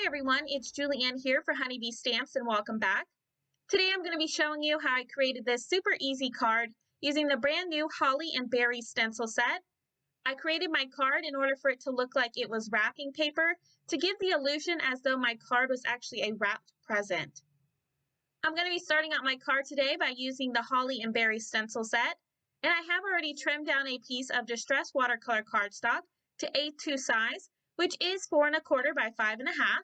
everyone, it's Julianne here for Honeybee Stamps and welcome back. Today I'm going to be showing you how I created this super easy card using the brand new Holly and Berry stencil set. I created my card in order for it to look like it was wrapping paper to give the illusion as though my card was actually a wrapped present. I'm going to be starting out my card today by using the Holly and Berry stencil set, and I have already trimmed down a piece of distressed watercolor cardstock to A2 size, which is 4 1/4 by 5 1/2.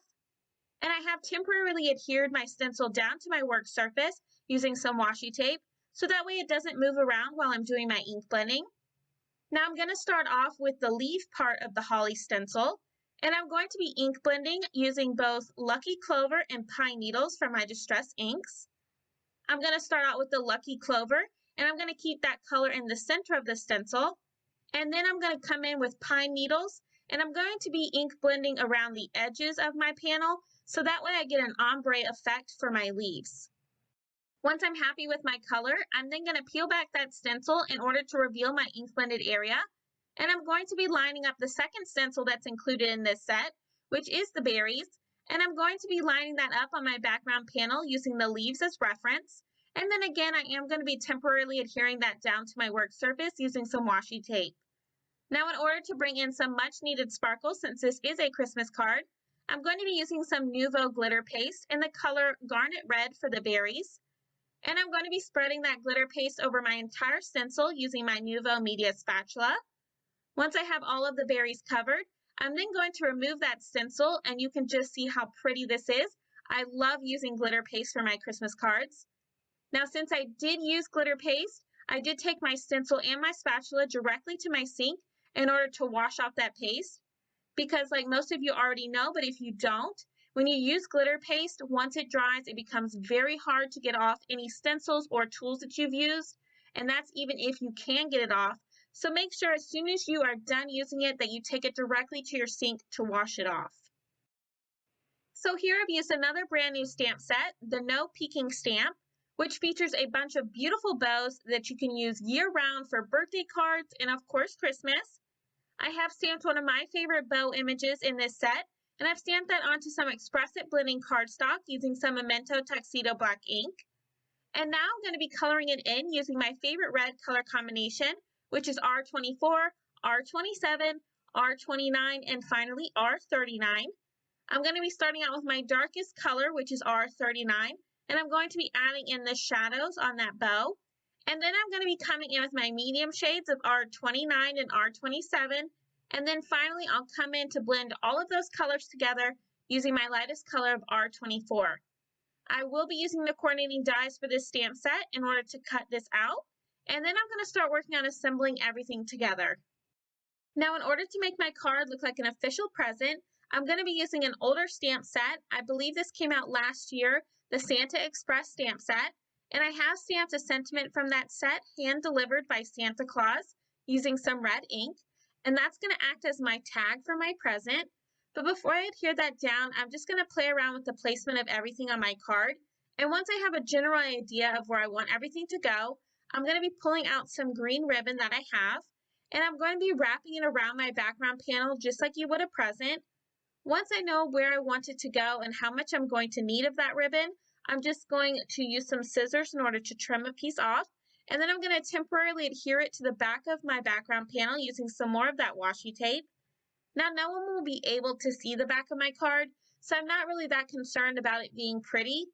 And I have temporarily adhered my stencil down to my work surface using some washi tape, so that way it doesn't move around while I'm doing my ink blending. Now I'm going to start off with the leaf part of the Holly stencil, and I'm going to be ink blending using both Lucky Clover and pine needles for my distress inks. I'm going to start out with the Lucky Clover, and I'm going to keep that color in the center of the stencil. And then I'm going to come in with pine needles, and I'm going to be ink blending around the edges of my panel, so that way I get an ombre effect for my leaves. Once I'm happy with my color, I'm then going to peel back that stencil in order to reveal my ink blended area. And I'm going to be lining up the second stencil that's included in this set, which is the berries. And I'm going to be lining that up on my background panel using the leaves as reference. And then again, I am going to be temporarily adhering that down to my work surface using some washi tape. Now, in order to bring in some much needed sparkle, since this is a Christmas card, I'm going to be using some Nuvo glitter paste in the color Garnet Red for the berries. And I'm going to be spreading that glitter paste over my entire stencil using my Nuvo media spatula. Once I have all of the berries covered, I'm then going to remove that stencil, and you can just see how pretty this is. I love using glitter paste for my Christmas cards. Now, since I did use glitter paste, I did take my stencil and my spatula directly to my sink in order to wash off that paste. Because like most of you already know, but if you don't, when you use glitter paste, once it dries, it becomes very hard to get off any stencils or tools that you've used. And that's even if you can get it off. So make sure as soon as you are done using it that you take it directly to your sink to wash it off. So here I've used another brand new stamp set, the No Peeking stamp, which features a bunch of beautiful bows that you can use year-round for birthday cards and of course Christmas. I have stamped one of my favorite bow images in this set, and I've stamped that onto some Express It blending cardstock using some Memento Tuxedo black ink. And now I'm going to be coloring it in using my favorite red color combination, which is R24, R27, R29, and finally R39. I'm going to be starting out with my darkest color, which is R39, and I'm going to be adding in the shadows on that bow. And then I'm going to be coming in with my medium shades of R29 and R27. And then finally, I'll come in to blend all of those colors together using my lightest color of R24. I will be using the coordinating dies for this stamp set in order to cut this out. And then I'm going to start working on assembling everything together. Now, in order to make my card look like an official present, I'm going to be using an older stamp set. I believe this came out last year, the Santa Express stamp set. And I have stamped a sentiment from that set hand-delivered by Santa Claus using some red ink. And that's going to act as my tag for my present. But before I adhere that down, I'm just going to play around with the placement of everything on my card. And once I have a general idea of where I want everything to go, I'm going to be pulling out some green ribbon that I have. And I'm going to be wrapping it around my background panel just like you would a present. Once I know where I want it to go and how much I'm going to need of that ribbon, I'm just going to use some scissors in order to trim a piece off. And then I'm going to temporarily adhere it to the back of my background panel using some more of that washi tape. Now, no one will be able to see the back of my card, so I'm not really that concerned about it being pretty.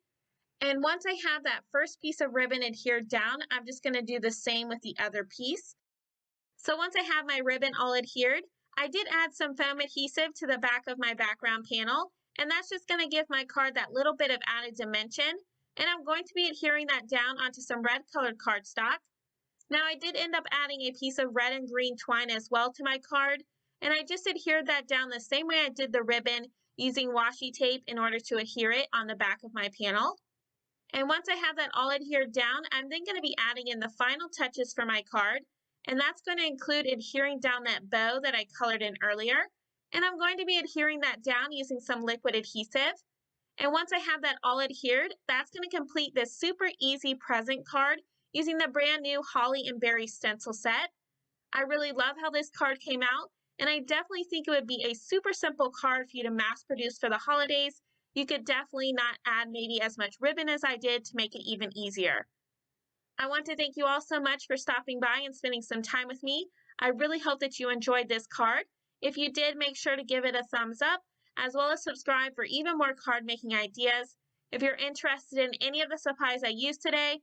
And once I have that first piece of ribbon adhered down, I'm just going to do the same with the other piece. So once I have my ribbon all adhered, I did add some foam adhesive to the back of my background panel, and that's just going to give my card that little bit of added dimension. And I'm going to be adhering that down onto some red colored cardstock. Now I did end up adding a piece of red and green twine as well to my card, and I just adhered that down the same way I did the ribbon using washi tape in order to adhere it on the back of my panel. And once I have that all adhered down, I'm then going to be adding in the final touches for my card, and that's going to include adhering down that bow that I colored in earlier. And I'm going to be adhering that down using some liquid adhesive. And once I have that all adhered, that's going to complete this super easy present card using the brand new Holly and Berry stencil set. I really love how this card came out, and I definitely think it would be a super simple card for you to mass produce for the holidays. You could definitely not add maybe as much ribbon as I did to make it even easier. I want to thank you all so much for stopping by and spending some time with me. I really hope that you enjoyed this card. If you did, make sure to give it a thumbs up, as well as subscribe for even more card making ideas. If you're interested in any of the supplies I used today,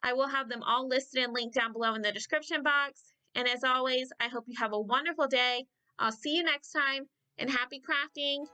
I will have them all listed and linked down below in the description box. And as always, I hope you have a wonderful day. I'll see you next time, and happy crafting!